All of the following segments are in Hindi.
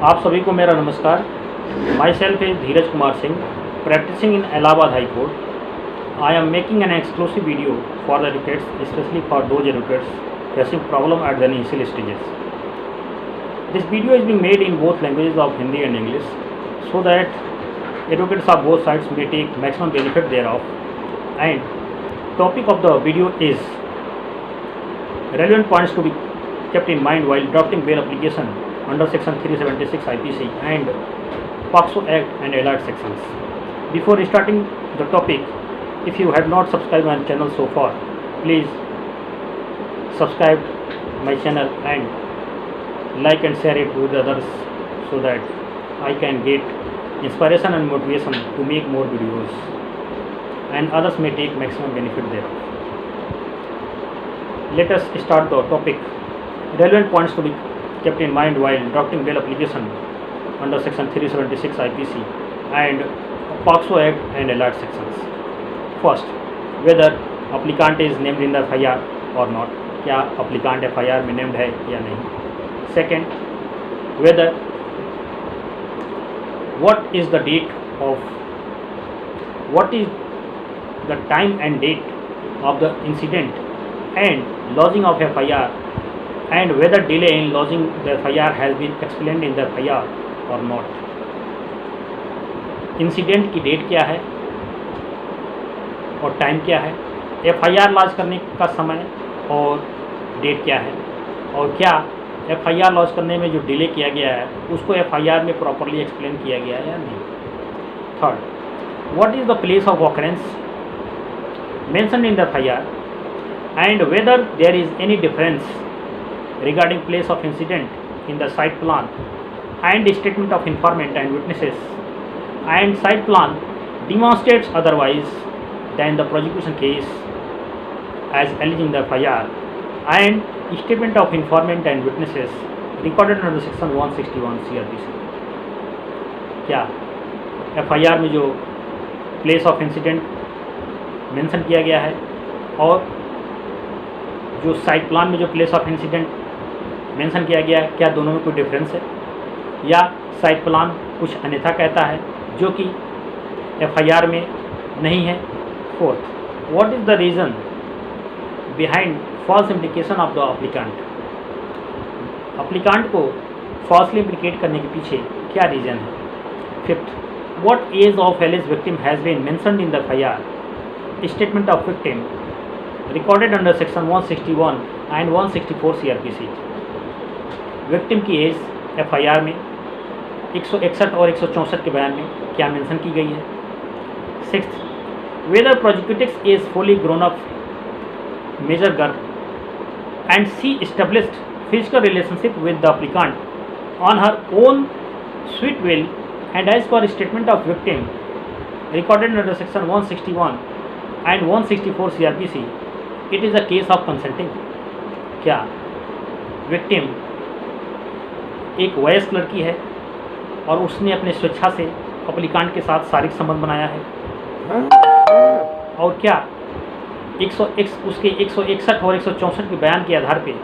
आप सभी को मेरा नमस्कार। My self is Dheeraj Kumar Singh, practicing in Allahabad High Court. I am making an exclusive video for the advocates, especially for those advocates facing problem at the initial stages. This video is being made in both languages of Hindi and English, so that advocates of both sides may take maximum benefit thereof. And topic of the video is relevant points to be kept in mind while drafting bail application under section 376 IPC and POCSO Act and allied sections. Before starting the topic, if you have not subscribed my channel so far, please subscribe my channel and like and share it with others so that I can get inspiration and motivation to make more videos and others may take maximum benefit thereof. Let us start the topic. Relevant points to be kept in mind while drafting bail application under section 376 IPC and POCSO Act and allied sections. First, whether applicant is named in the FIR or not. क्या applicant FIR में named है या नहीं. Second, whether what is the time and date of the incident and lodging of FIR, and whether delay in lodging the FIR has been explained in the FIR or not. Incident की डेट क्या है और टाइम क्या है, FIR लॉन्च करने का समय और डेट क्या है, और क्या FIR लॉन्च करने में जो डिले किया गया है उसको FIR में प्रॉपरली एक्सप्लेन किया गया है या नहीं. Third, what is the place of occurrence mentioned in the FIR and whether there is any difference regarding place of incident in the site plan and statement of informant and witnesses, and site plan demonstrates otherwise than the prosecution case as alleged in the FIR, and statement of informant and witnesses recorded under section 161 CRPC. क्या FIR में जो place of incident मेंशन किया गया है और जो साइट प्लान में जो प्लेस ऑफ इंसिडेंट मेंशन किया गया है, क्या दोनों में कोई डिफरेंस है या साइट प्लान कुछ अन्यथा कहता है जो कि FIR में नहीं है. Fourth, what is the reason behind false implication of the applicant. Applicant को फॉल्सली इम्प्लीकेट करने के पीछे क्या रीज़न है. Fifth, what age of alleged victim has been mentioned in the FIR, statement of victim recorded under section 161 and 164 CRPC. Victim की एज FIR में 161 और 164 के बयान में क्या मेंशन की गई है. Sixth, whether prosecuted is fully grown up major girl and she established physical relationship with the applicant on her own sweet will and as per statement of victim recorded under section 161 and 164 CRPC. It is a case of consenting. क्या विक्टिम एक वयस्क लड़की है और उसने अपने स्वेच्छा से अप्लीकेंट के साथ शारीरिक संबंध बनाया है, और क्या उसके 161 और 164 के बयान के आधार पे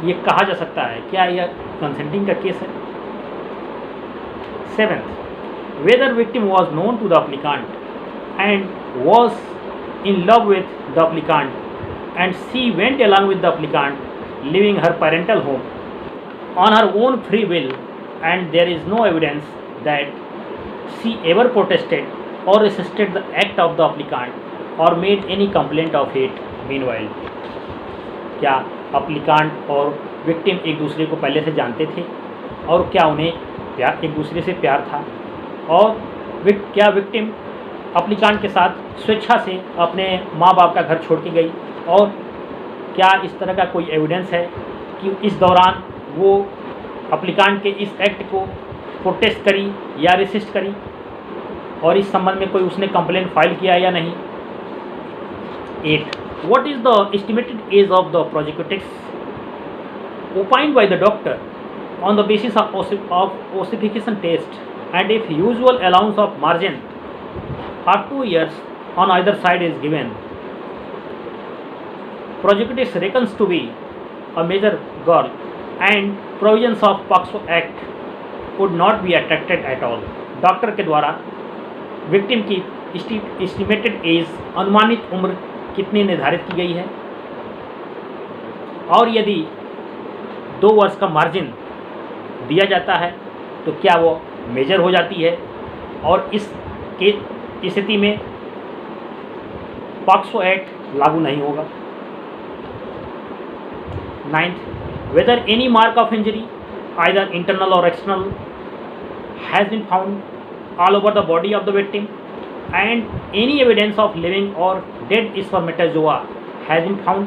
ये कहा जा सकता है क्या यह कंसेंटिंग का केस है. Seventh, whether victim was known to the applicant and was in love with the applicant and she went along with the applicant leaving her parental home on her own free will, and there is no evidence that she ever protested or resisted the act of the applicant or made any complaint of it meanwhile. क्या applicant और victim एक दूसरे को पहले से जानते थे और क्या उन्हें प्यार एक दूसरे से प्यार था, और क्या विक्टिम अप्लीकेंट के साथ स्वेच्छा से अपने माँ बाप का घर छोड़ के गई, और क्या इस तरह का कोई एविडेंस है कि इस दौरान वो अप्लीकेंट के इस एक्ट को प्रोटेस्ट करी या रेसिस्ट करी, और इस संबंध में कोई उसने कंप्लेंट फाइल किया या नहीं. 8, what is the estimated age of the prosecuted opined by the doctor on the basis of ossification test, and if usual allowance of margin or 2 years on either side is given. Prosecuted reckons to be a major girl and provisions of POCSO Act would not be attracted at all. Doctor के द्वारा विक्टिम की एस्टिमेटेड एज, अनुमानित उम्र कितनी निर्धारित की गई है, और यदि 2 वर्ष का मार्जिन दिया जाता है तो क्या वो मेजर हो जाती है, और इस स्थिति में पॉक्सो एक्ट लागू नहीं होगा। 9th, whether any mark of injury, either internal or external, has been found all over the body of the victim, and any evidence of living or dead spermatozoa has been found।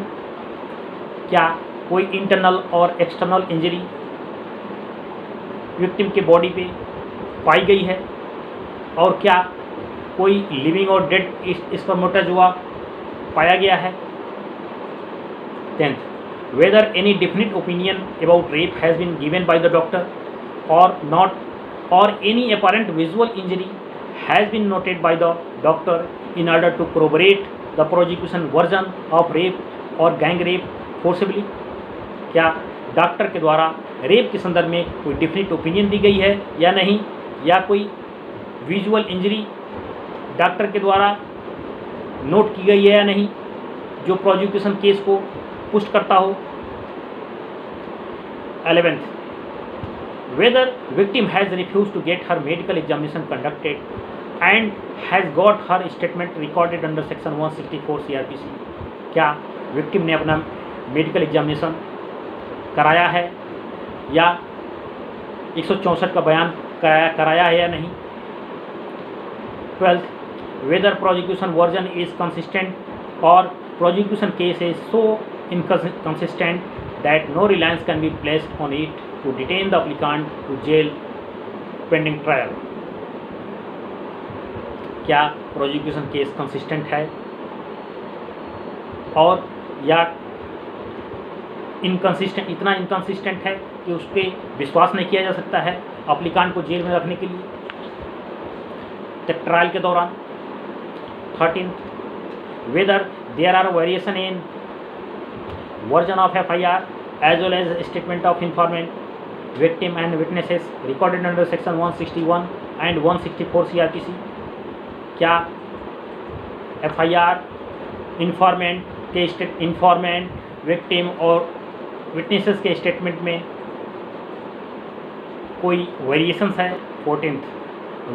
क्या कोई इंटरनल और एक्सटर्नल इंजरी विक्टिम के बॉडी पे पाई गई है, और क्या कोई लिविंग और डेड स्पर्मेटोजोआ पाया गया है। 10th, whether any definite opinion about rape has been given by the doctor or not, or any apparent visual injury has been noted by the doctor in order to corroborate the prosecution version of rape or gang rape forcibly। क्या डॉक्टर के द्वारा रेप के संदर्भ में कोई डिफिनिट ओपिनियन दी गई है या नहीं, या कोई विजुअल इंजरी डॉक्टर के द्वारा नोट की गई है या नहीं जो प्रोसिक्यूशन केस को पुष्ट करता हो। 11th, whether victim has refused to get her medical examination conducted and has got her statement recorded under section 164 CRPC। क्या विक्टिम ने अपना मेडिकल एग्जामिनेशन कराया है या 164 का बयान कराया है या नहीं। 12th, whether prosecution version is consistent or prosecution case is so inconsistent that no reliance can be placed on it to detain the applicant to jail pending trial। क्या प्रोसिक्यूशन केस कंसिस्टेंट है और या इनकंसिस्टेंट, इतना इनकंसिस्टेंट है कि उस पर विश्वास नहीं किया जा सकता है अप्लीकांट को जेल में रखने के लिए ट्रायल के दौरान। 13th, whether there are variation in version of FIR as well as statement of informant, victim and witnesses recorded under section 161 and 164 CRPC। क्या FIR, इंफॉर्मेंट, विक्टिम और विटनेसेस के स्टेटमेंट में कोई वेरिएशंस है। 14th,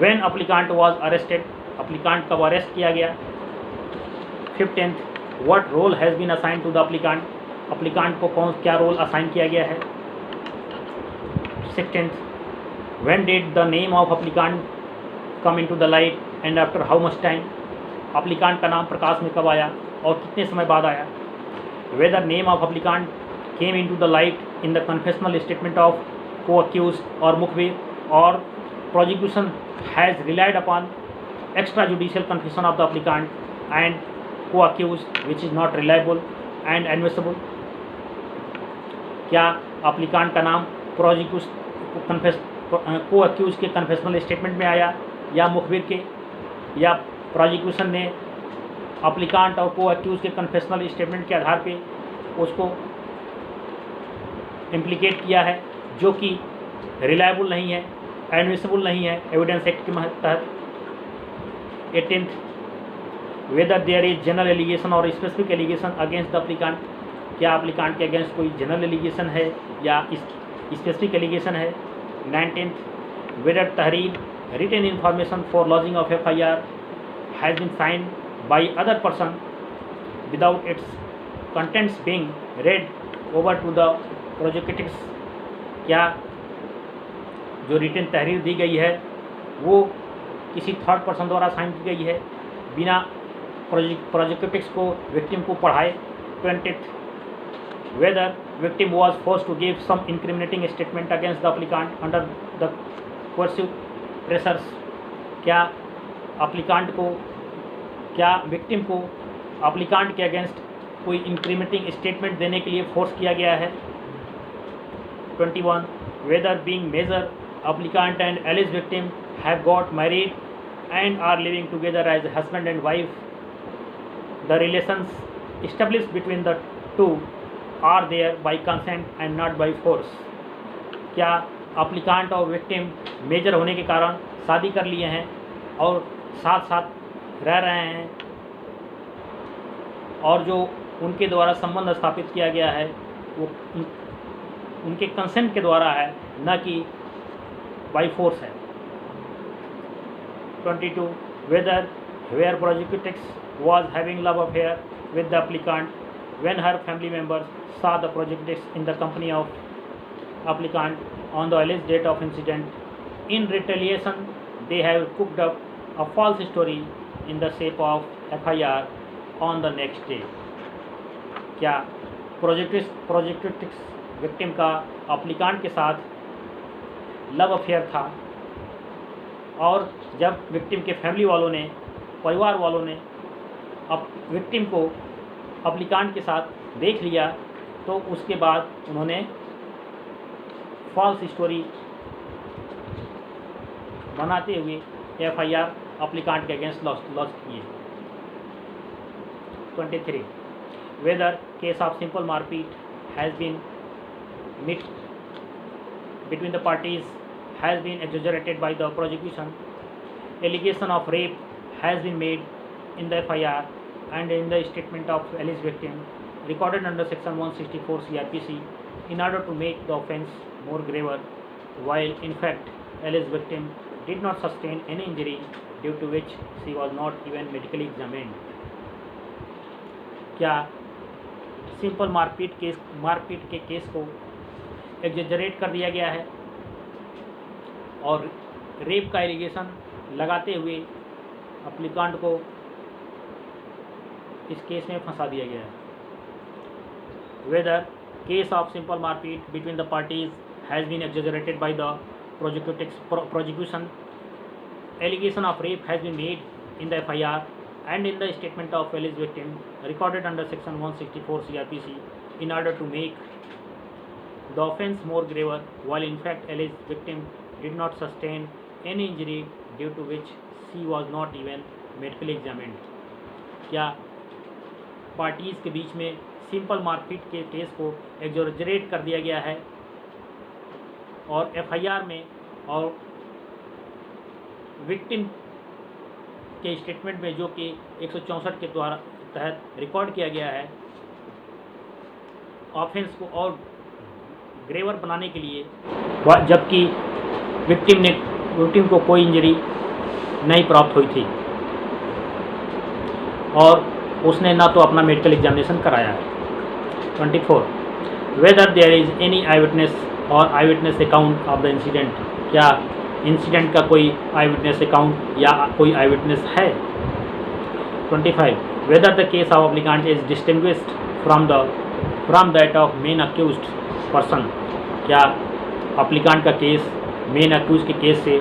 when applicant was arrested, applicant कब अरेस्ट किया गया। 15th, what role has been assign to the applicant, applicant को क्या रोल असाइन किया गया है। 16th, when did the name of applicant come into the light and after how much time, applicant का नाम प्रकाश में कब आया और कितने समय बाद आया। Whether name of applicant came into the light in the confessional statement of co-accused और मुखबिर, और prosecution has relied upon extra judicial confession of the applicant and co-accused which is not reliable and admissible. क्या अप्लीकांट का नाम को अक्यूज के कन्फेशनल स्टेटमेंट में आया या मुखबिर के, या प्रोसिक्यूशन ने अप्लीकांट और को अक्यूज के कन्फेशनल स्टेटमेंट के आधार पे उसको इम्प्लीकेट किया है जो कि रिलायबल नहीं है, एडमिसिबल नहीं है एविडेंस एक्ट के तहत। 18th, whether there is general allegation और specific allegation against the applicant, क्या अप्लीकांट के अगेंस्ट कोई जनरल एलिगेशन है या स्पेसिफिक एलिगेशन है। 19th, वेदर तहरीर written information for lodging of FIR has been signed by other person without its contents being read over to the prosecutors, क्या जो रिटन तहरीर दी गई है वो किसी थर्ड पर्सन द्वारा साइन की गई है बिना प्रोसिक्यूटर्स को विक्टिम को पढ़ाए। 20th, whether victim was forced to give some incriminating statement against the applicant under the coercive pressures, क्या अप्लीकांट को, क्या विक्टिम को अप्लीकांट के अगेंस्ट कोई इंक्रीमेटिंग स्टेटमेंट देने के लिए फोर्स किया गया है। 21, whether being measure applicant and alleged victim have got married and are living together as husband and wife, the relations established between the two are there by consent and not by force, क्या अप्लीकांट और विक्टिम मेजर होने के कारण शादी कर लिए हैं और साथ साथ रह रहे हैं, और जो उनके द्वारा संबंध स्थापित किया गया है वो उनके कंसेंट के द्वारा है, न कि बाई फोर्स है। 22. Whether where prosecutrix was having love affair with the applicant when her family members saw the prosecutrix in the company of applicant on the alleged date of incident. In retaliation, they have cooked up a false story in the shape of FIR on the next day. क्या प्रोजेक्टिक्स विक्टिम का अप्लीकांट के साथ लव अफेयर था, और जब विक्टिम के फैमिली वालों ने, परिवार वालों ने विक्टिम को अप्लीकांट के साथ देख लिया, तो उसके बाद उन्होंने फॉल्स स्टोरी बनाते हुए FIR अप्लीकांट के अगेंस्ट लॉन्च किए। 23. Whether case of simple मारपीट has been met between the parties has been exaggerated by the prosecution. Allegation of rape has been made in the FIR and in the statement of alleged victim recorded under section 164 CRPC in order to make the offence more graver, while in fact alleged victim did not sustain any injury due to which she was not even medically examined. क्या सिंपल मारपीट के केस को एग्जेजरेट कर दिया गया है और रेप का एलिगेशन लगाते हुए अप्लीकांट को इस केस में फंसा दिया गया है। Whether case of simple मारपीट between the parties has been exaggerated by the prosecution. Allegation of rape has been made in the FIR and in the statement of alleged victim recorded under section 164 CRPC in order to make the offence more graver, while in fact alleged victim did not sustain any injury due to which she was not even medically examined. क्या पार्टीज के बीच में सिंपल मारपीट के केस को एग्जैजरेट कर दिया गया है और FIR में और विक्टिम के स्टेटमेंट में, जो कि 164 के द्वारा तहत रिकॉर्ड किया गया है, ऑफेंस को और ग्रेवर बनाने के लिए, जबकि विक्टिम को कोई इंजरी नहीं प्राप्त हुई थी और उसने ना तो अपना मेडिकल एग्जामिनेशन कराया है। 24. Whether there is any eye witness or eye witness account of the incident, क्या इंसिडेंट का कोई आई विटनेस अकाउंट या कोई आई विटनेस है। 25. Whether the case of applicant is distinguished from that of main accused person, क्या एप्लीकेंट का केस मेन अक्यूज के केस से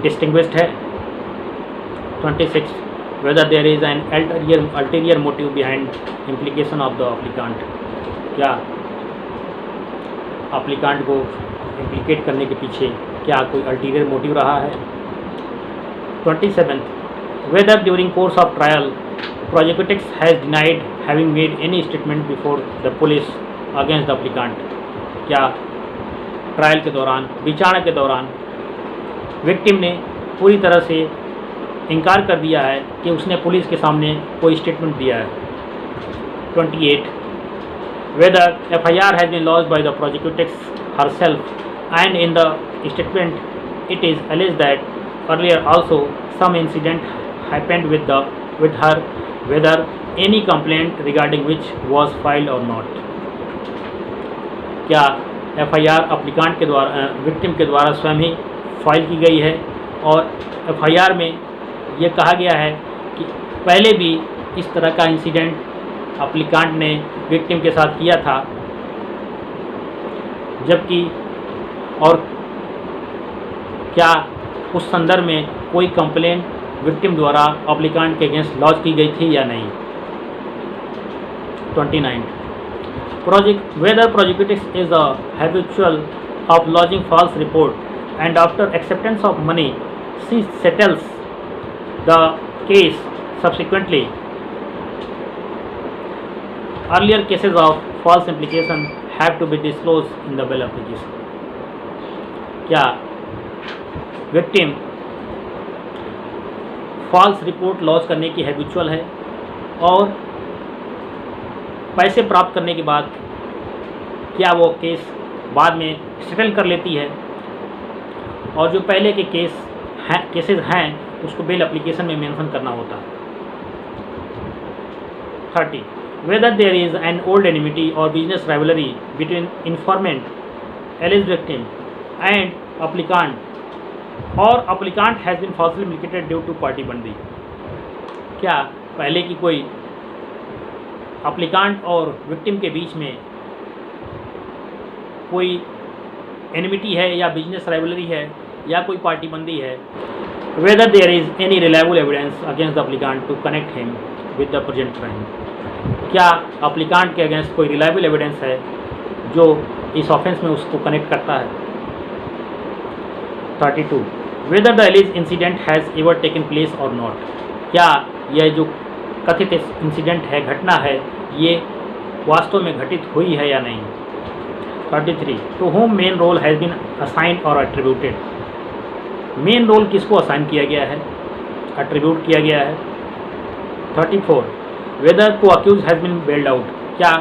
डिस्टिंग्विश्ड है। 26. Whether there is an ulterior motive behind implication of the applicant, क्या एप्लीकेंट को इम्प्लीकेट करने के पीछे क्या कोई अल्टीरियर मोटिव रहा है। 27. Whether during course of trial prosecutrix has denied having made any statement before the police against the applicant, क्या ट्रायल के दौरान, विचारणा के दौरान विक्टिम ने पूरी तरह से इनकार कर दिया है कि उसने पुलिस के सामने कोई स्टेटमेंट दिया है। 28. Whether FIR has been lodged by the prosecutrix herself and in the statement it is alleged that earlier also some incident happened with her, whether any complaint regarding which was filed or not, क्या FIR एप्लीकेंट के द्वारा, विक्टिम के द्वारा स्वयं ही फाइल की गई है और FIR में ये कहा गया है कि पहले भी इस तरह का इंसिडेंट एप्लीकेंट ने विक्टिम के साथ किया था, जबकि और क्या उस संदर्भ में कोई कंप्लेंट विक्टिम द्वारा एप्लीकेंट के अगेंस्ट लॉन्च की गई थी या नहीं। 29. Whether prosecutrix is a habitual of lodging false report and after acceptance of money she settles the case subsequently. Earlier cases of false implication have to be disclosed in the bail application. क्या विक्टिम फॉल्स रिपोर्ट लॉन्च करने की हैबिचुअल है और पैसे प्राप्त करने के बाद क्या वो केस बाद में सेटल कर लेती है, और जो पहले के केसेस हैं उसको बेल एप्लीकेशन में मेंशन करना होता है। 30. Whether there is an old enmity or business rivalry between informant, alleged victim, and applicant, or applicant has been falsely implicated due to party बंदी। क्या पहले की कोई अप्लीकांट और विक्टिम के बीच में कोई एनिमिटी है या बिजनेस राइवलरी है या कोई पार्टी बंदी है। Whether there is any reliable evidence against the applicant to connect him with the present crime. क्या अप्लीकांट के अगेंस्ट कोई रिलायबल एविडेंस है जो इस ऑफेंस में उसको कनेक्ट करता है। 32. Whether the alleged incident has ever taken place or not. क्या यह जो कथित इंसिडेंट है, घटना है, ये वास्तव में घटित हुई है या नहीं। 33. To whom main role has been assigned और एट्रीब्यूटेड। मेन रोल किसको असाइन किया गया है, एट्रीब्यूट किया गया है। 34. वेदर को अक्यूज हैज़ बीन बेल्ड आउट। क्या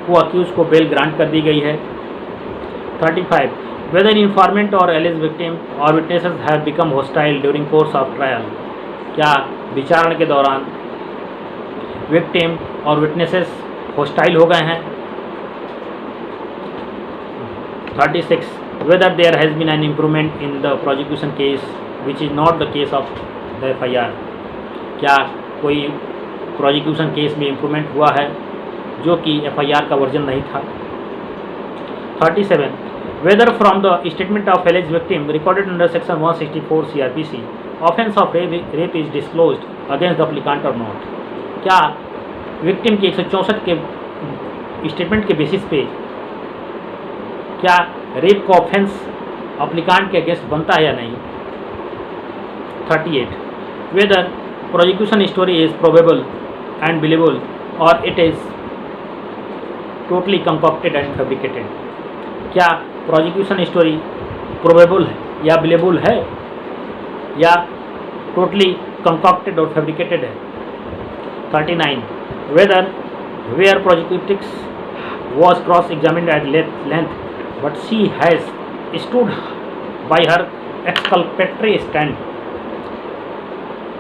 को अक्यूज को बेल ग्रांट कर दी गई है। 35. वेदर इन्फॉर्मेंट और एलिज विक्टिम और witnesses have become hostile during course of trial. क्या विचारण के दौरान विक्टिम और विटनेसेस हॉस्टाइल हो गए हैं। 36. Whether there has been an improvement in the prosecution case which is not the case of the FIR। क्या कोई प्रोसिक्यूशन केस में इम्प्रूवमेंट हुआ है जो कि FIR का वर्जन नहीं था। 37. Whether from the statement of alleged victim recorded under section 164 CRPC offense of rape is disclosed against the applicant or not। क्या विक्टिम के 164 के स्टेटमेंट के बेसिस पे क्या रेप का ऑफेंस अप्लीकांट के अगेंस्ट बनता है या नहीं। 38. Whether prosecution story is probable and believable or it is totally concocted and fabricated. क्या प्रोसिक्यूशन स्टोरी प्रोबेबल है या बिलीवेबल है या टोटली कंकॉक्टेड और फैब्रिकेटेड है। 39. Whether where prosecutrix was cross-examined at length, but she has stood by her exculpatory stand।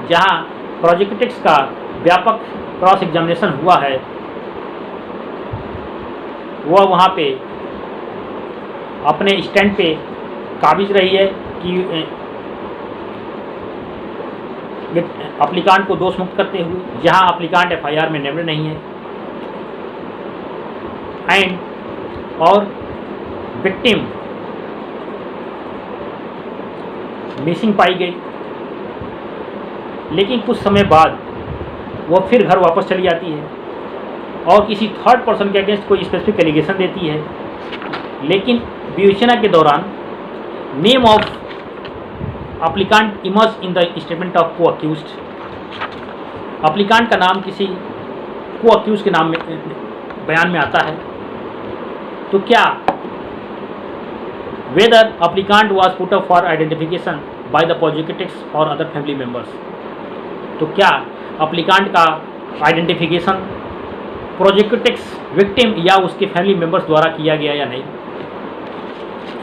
जहाँ प्रोसिक्यूटिक्स का व्यापक क्रॉस एग्जामिनेशन हुआ है, वह वहाँ पे अपने स्टैंड पे काबिज रही है कि अप्लीकांट को दोष मुक्त करते हुए, जहाँ अप्लीकांट FIR में नेम्ड नहीं है। एंड और विक्टिम मिसिंग पाई गई, लेकिन कुछ समय बाद वह फिर घर वापस चली जाती है और किसी थर्ड पर्सन के अगेंस्ट कोई स्पेसिफिक एलिगेशन देती है, लेकिन विवेचना के दौरान name of applicant emerge in the statement of co-accused. Applicant का नाम किसी को अक्यूज के नाम में बयान में आता है। तो क्या whether applicant was put up for identification by the prosecutrix or other family members. तो क्या अप्लीकांट का आइडेंटिफिकेशन प्रोसिक्यूटिक्स, विक्टिम या उसके फैमिली मेम्बर्स द्वारा किया गया या नहीं।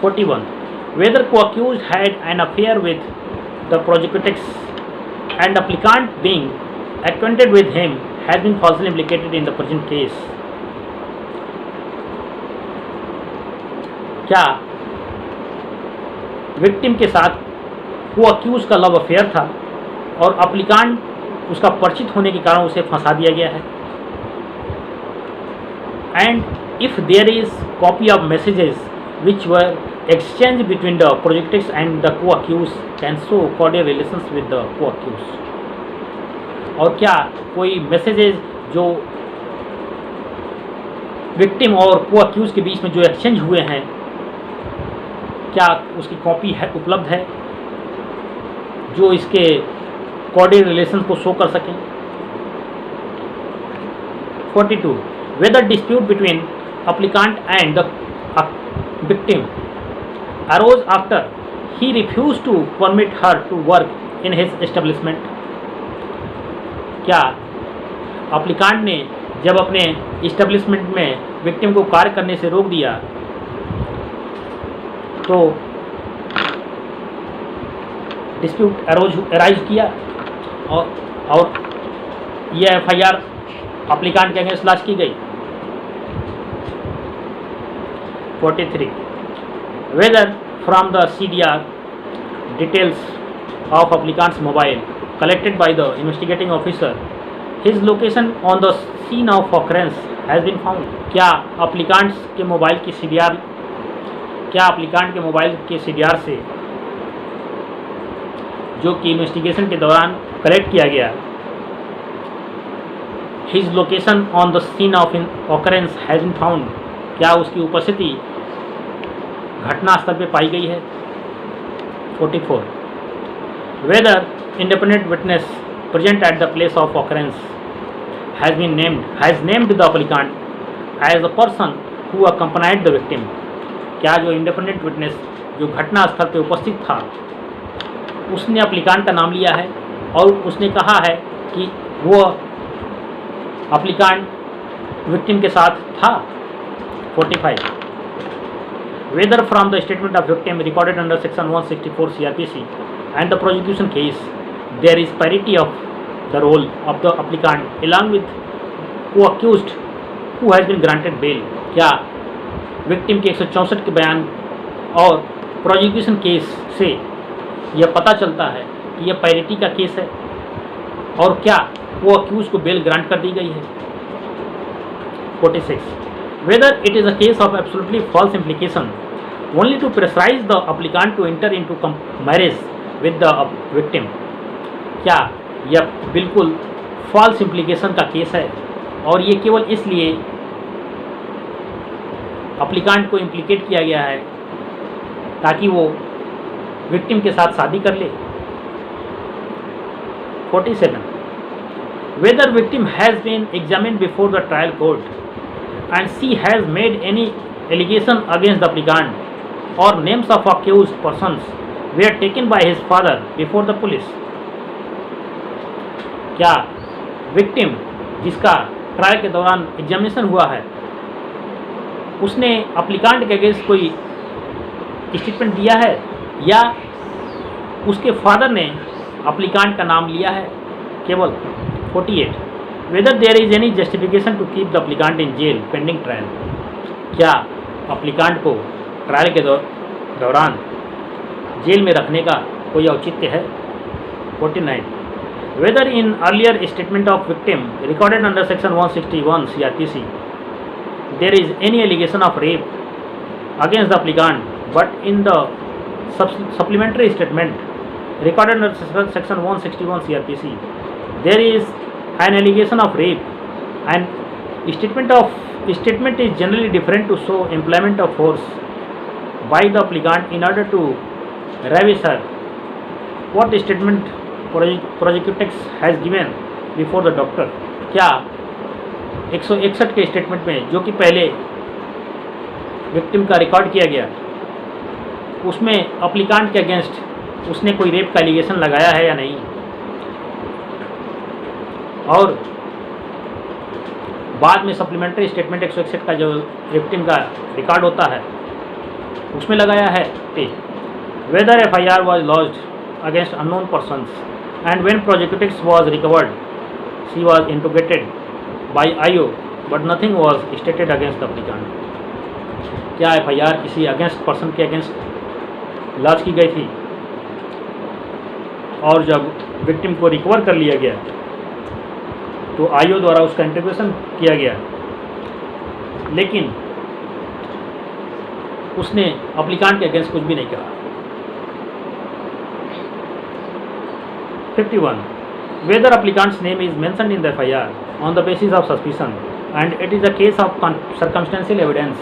41. Whether co-accused had an affair with the prosecutrix and applicant being acquainted with him has been falsely implicated in the present case। क्या विक्टिम के साथ वो अक्यूज का लव अफेयर था और अप्लीकांट उसका परिचित होने के कारण उसे फंसा दिया गया है। And if there is copy of messages which were exchange between the prosecutrix and the co-accused can show cordial relations with the co-accused. और क्या कोई मैसेजेस जो विक्टिम और को अक्यूज के बीच में जो एक्सचेंज हुए हैं, क्या उसकी कॉपी है उपलब्ध है जो इसके कॉर्डियल रिलेशन को शो कर सकें। 42. Whether dispute between applicant and the victim arose after he refused to permit her to work in his establishment. क्या अप्लीकांट ने जब अपने इस्टेब्लिशमेंट में विक्टिम को कार्य करने से रोक दिया तो डिस्प्यूट अराइज किया और यह FIR अप्लीकांट के अगेंस्ट लॉन्च की गई। 43. Whether from the CDR details of applicant's mobile collected by the investigating officer, his location on the scene of occurrence has been found. क्या अप्लीकांट के मोबाइल की CDR से जो कि इन्वेस्टिगेशन के दौरान कलेक्ट किया गया, his location on the scene of occurrence has been found, क्या उसकी उपस्थिति घटनास्थल पे पाई गई है। 44. Whether independent witness present at the place of occurrence has named the applicant as the person who accompanied the victim, क्या जो इंडिपेंडेंट विटनेस जो घटनास्थल पे उपस्थित था उसने अप्लीकांट का नाम लिया है और उसने कहा है कि वो अप्लीकांट विक्टिम के साथ था। 45. Whether from the statement of victim recorded under section 164 CRPC and the prosecution case there is parity of the role of the applicant along with co-accused who has been granted bail, क्या विक्टिम के 164 के बयान और प्रोसिक्यूशन केस से यह पता चलता है कि यह पैरिटी का केस है और क्या वो अक्यूज को बेल ग्रांट कर दी गई है। 46. Whether it is a case of absolutely false implication only to pressurize the applicant to enter into marriage with the victim, क्या यह बिल्कुल फॉल्स इम्प्लीकेशन का केस है और ये केवल इसलिए अप्लीकांट को इम्प्लीकेट किया गया है ताकि वो विक्टिम के साथ शादी कर ले। 47. Whether victim has been examined before the trial court and she has made any allegation against the applicant or names of accused persons were taken by his father before the police, क्या विक्टिम जिसका ट्रायल के दौरान एग्जामिनेशन हुआ है उसने अप्लीकांट के अगेंस्ट कोई स्टेटमेंट दिया है या उसके फादर ने अप्लीकांट का नाम लिया है केवल। 48. Whether there is any justification to keep the applicant in jail pending trial, क्या अप्लीकांट को ट्रायल के दौरान जेल में रखने का कोई औचित्य है। 49. Whether in earlier statement of victim recorded under section 161 CRPC there is any allegation of rape against the applicant, but in the supplementary statement recorded under section 161 CRPC there is an allegation of rape, and statement is generally different to show employment of force by the applicant in order to ravish her. What statement prosecutrix has given before the doctor, क्या 161 के स्टेटमेंट में जो कि पहले विक्टिम का रिकॉर्ड किया गया उसमें अप्लीकांट के अगेंस्ट उसने कोई रेप का एलिगेशन लगाया है या नहीं, और बाद में सप्लीमेंट्री स्टेटमेंट 161 का जो विक्टिम का रिकॉर्ड होता है उसमें लगाया है। Whether FIR was lodged against unknown persons and when prosecutrix was recovered she was interrogated by IO but nothing was stated against the applicant, क्या FIR किसी अगेंस्ट पर्सन के अगेंस्ट लॉन्च की गई थी और जब विक्टिम को रिकवर कर लिया गया तो IO द्वारा उसका इंटरोगेशन किया गया लेकिन उसने अप्लीकांट के अगेंस्ट कुछ भी नहीं कहा। 51. Whether applicant's name is mentioned in the FIR on the basis of suspicion and it is a case of circumstantial evidence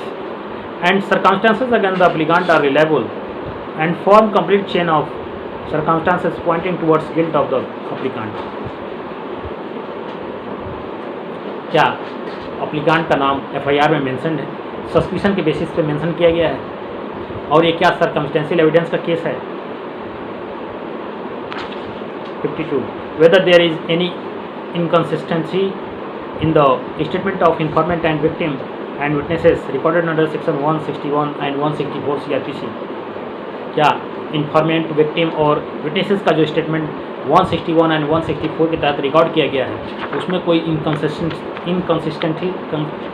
and circumstances against the applicant are reliable and form complete chain of circumstances pointing towards guilt of the applicant, क्या अप्लीकांट का नाम FIR में मेंशन है, सस्पिशन के बेसिस पे मेंशन किया गया है और ये क्या सर्कमस्टेंशियल एविडेंस का केस है 52. Whether there is any inconsistency in the statement of informant and victim and witnesses recorded under section 161 and 164 CRPC. क्या इंफॉर्मेंट, विक्टिम और विटनेसेस का जो स्टेटमेंट 161 एंड 164 के तहत रिकॉर्ड किया गया है उसमें कोई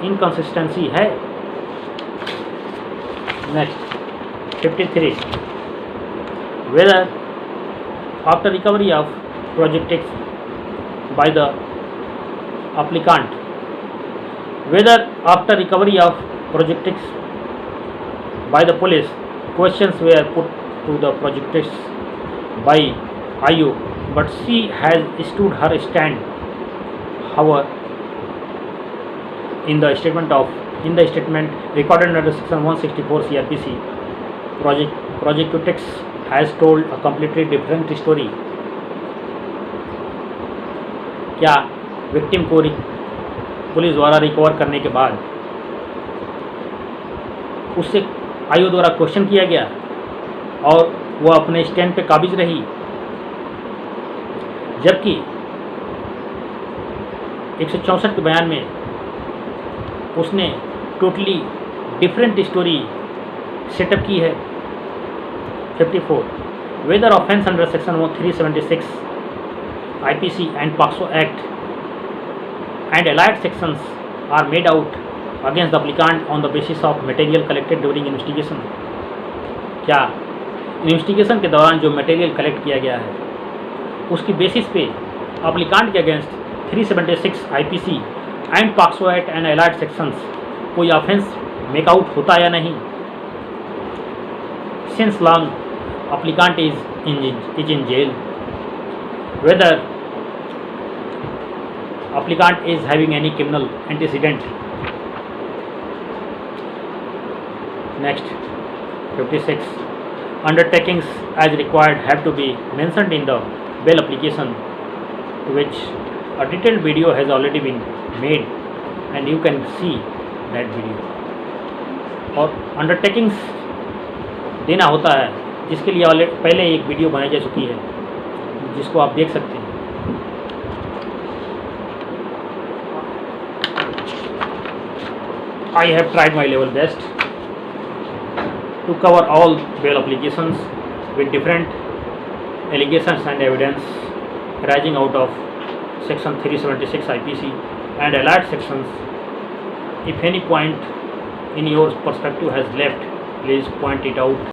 इनकन्सिस्टेंसी है? Next 53. Whether after recovery of projectiles by the applicant, whether after recovery of projectiles by the police, questions were put to the projectiles by IU, but she has stood her stand. However, in the statement recorded under section 164 CRPC, projectiles has told a completely different story. क्या विक्टिम को पुलिस द्वारा रिकवर करने के बाद उससे आयु द्वारा क्वेश्चन किया गया और वह अपने स्टैंड पे काबिज रही, जबकि 164 के बयान में उसने टोटली डिफरेंट स्टोरी सेटअप की है. 54. Whether offence under section 376 IPC and POCSO Act and allied sections are made out against the applicant on the basis of material collected during investigation. क्या इन्वेस्टिगेशन के दौरान जो मटेरियल कलेक्ट किया गया है उसकी बेसिस पे अप्लीकांट के against 376 IPC and POCSO act and allied sections कोई ऑफेंस मेकआउट होता या नहीं? Since long applicant is in jail, whether applicant is having any criminal antecedent. Next 56. Undertakings as required have to be mentioned in the bail application, to which a detailed video has already been made and you can see that video. और undertakings देना होता है जिसके लिए पहले एक वीडियो बनाई जा चुकी है जिसको आप देख सकते हैं. I have tried my level best to cover all bail applications with different allegations and evidence arising out of section 376 IPC and allied sections. If any point in your perspective has left, please point it out